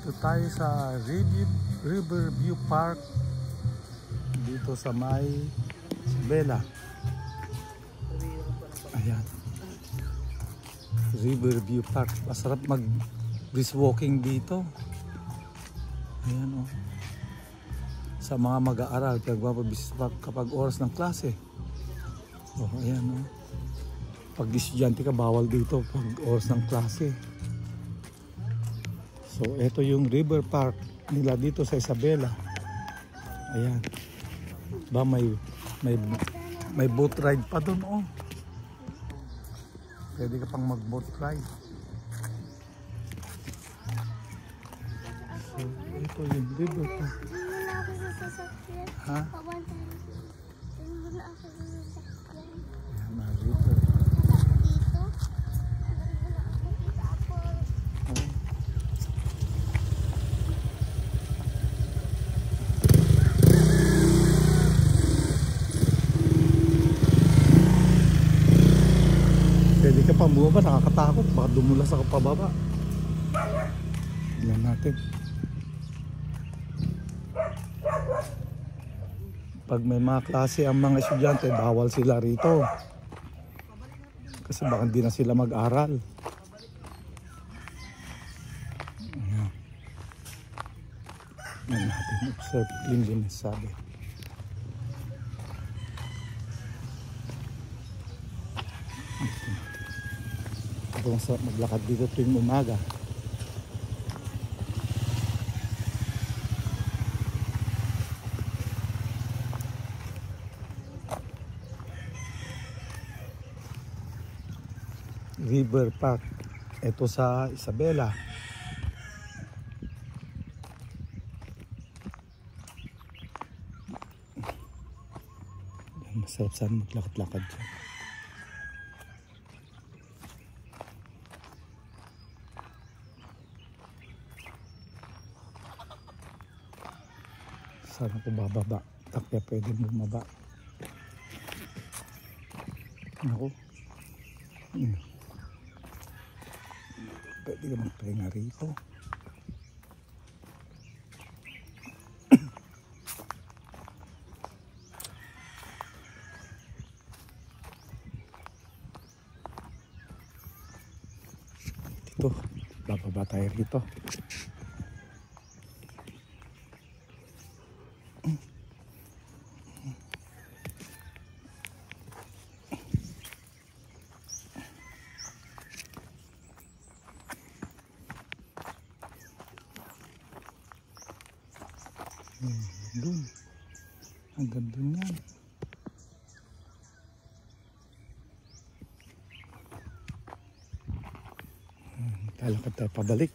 Dito tayo sa Riverview Park dito sa may Isabela. Ayan, Riverview Park. Masarap mag brisk walking dito. Ayan, oh. Sa mga mag-aaral kapag oras ng klase. Oh, ayan, oh. Pag estudyante ka, bawal dito pag oras ng klase. So ito yung river park nila dito sa Isabela. Ayan. Ba may boat ride pa doon, oh. Pwede ka pang mag boat ride. So ito yung river park. Ha? Ayan na, river. Pwede ka pang bumaba, nakakatakot, baka dumulas ako pababa. Tignan natin. Pag may mga klase ang mga estudyante, bawal sila rito. Kasi baka hindi na sila mag-aral. Ayan. Tignan natin, observe cleanliness sabi. Ito masarap maglakad dito tuwing umaga. River Park. Ito sa Isabela. Masarap sana maglakad-lakad dyan. Sana ko bababa. Kaya pwede bumaba. Ako. Pwede ka magpahinga rito. Dito. Bababa tayo rito. Doon. Hanggang doon yan. Lalakad tayo pabalik.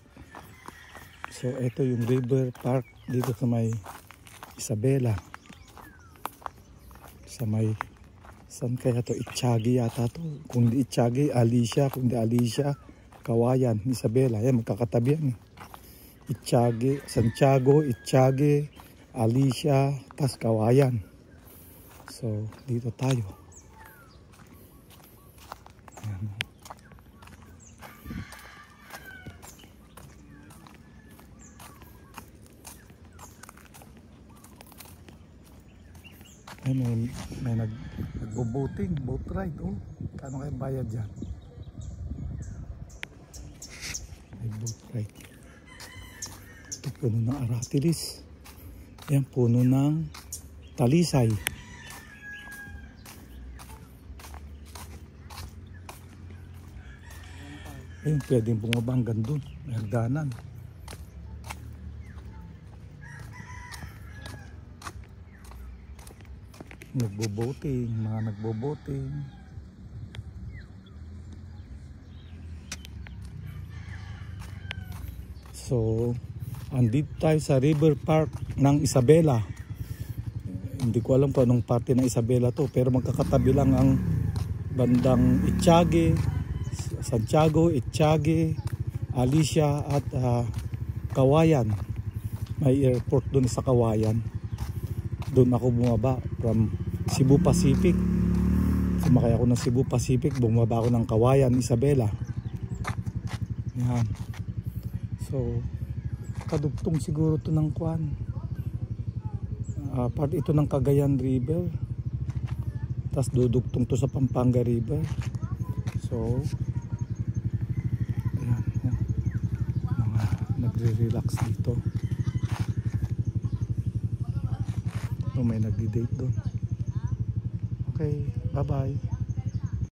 So ito yung river park dito sa may Isabela. Sa may saan kaya to? Itchagi yata to. Kung di Itchagi, Alicia. Kung di Alicia, Kawayan, Isabela. Yan, magkakatabi yan. Itchagi, Santiago, Itchagi, Alicia, tas Kawayan. So dito tayo. Ayan. Ay, may nagbo-boating, boat ride. Oh, kano kayong bayad dyan? May boat ride. Ito puno ng aratilis. Yan, puno ng talisay. Ayun, pwedeng bumaba hanggang doon. May hagdanan. Nagbo-boating, mga nagbo-boating. So, andito tayo sa river park ng Isabela. Hindi ko alam kung anong parte ng Isabela to, pero magkakatabi lang ang bandang Itchagi, Santiago, Itchagi, Alicia at Kawayan. May airport doon sa Kawayan. Doon ako bumaba from Cebu Pacific. Sumakay ako ng Cebu Pacific, bumaba ako ng Kawayan, Isabela. Yan. So kadugtong siguro to ng Kwan. Part ito ng Cagayan River. Tapos dudugtong to sa Pampanga River. So, ayan, ayan. Mga nagre-relax dito. So, may nagdi-date doon. Okay, bye-bye.